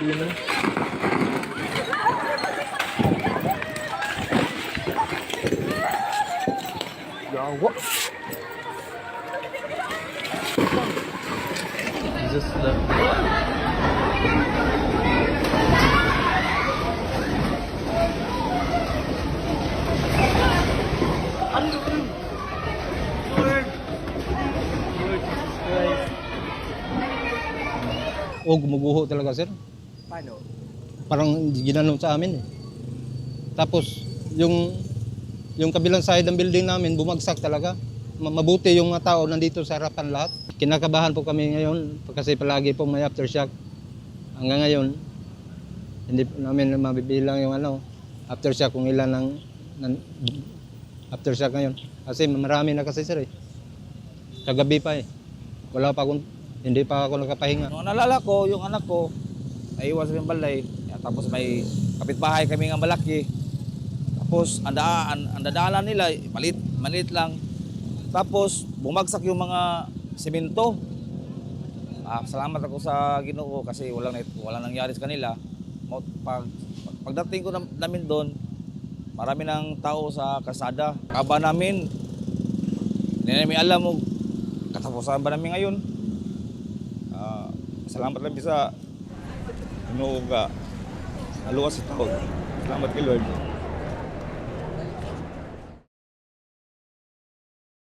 Yun, yawa. Just the... O, gumuguho talaga, sir. Paano? Parang ginanong sa amin eh. Tapos, yung kabilang side ng building namin, bumagsak talaga. Mabuti yung mga tao nandito sa harapan lahat. Kinakabahan po kami ngayon kasi palagi po may aftershock. Hanggang ngayon, hindi po namin mabibilang yung aftershock kung ilan ng aftershock ngayon. Kasi marami na kasi, sir eh. Kagabi pa eh. Hindi pa ako nakapahinga. Nung nalala ko, yung anak ko, naiwan sa balay. Tapos may kapitbahay kami nga malaki. Tapos ang dadaanan nila, maliit lang. Tapos bumagsak yung mga simento. Salamat ako sa Ginoo kasi walang nangyari sa kanila. Pagdating ko namin doon, marami ng tao sa kalsada. Kaba namin, hindi namin alam mo, katapusan ba namin ngayon? Salamat lang sa Ginoo ka naluwas sa tao. Salamat kay Lord.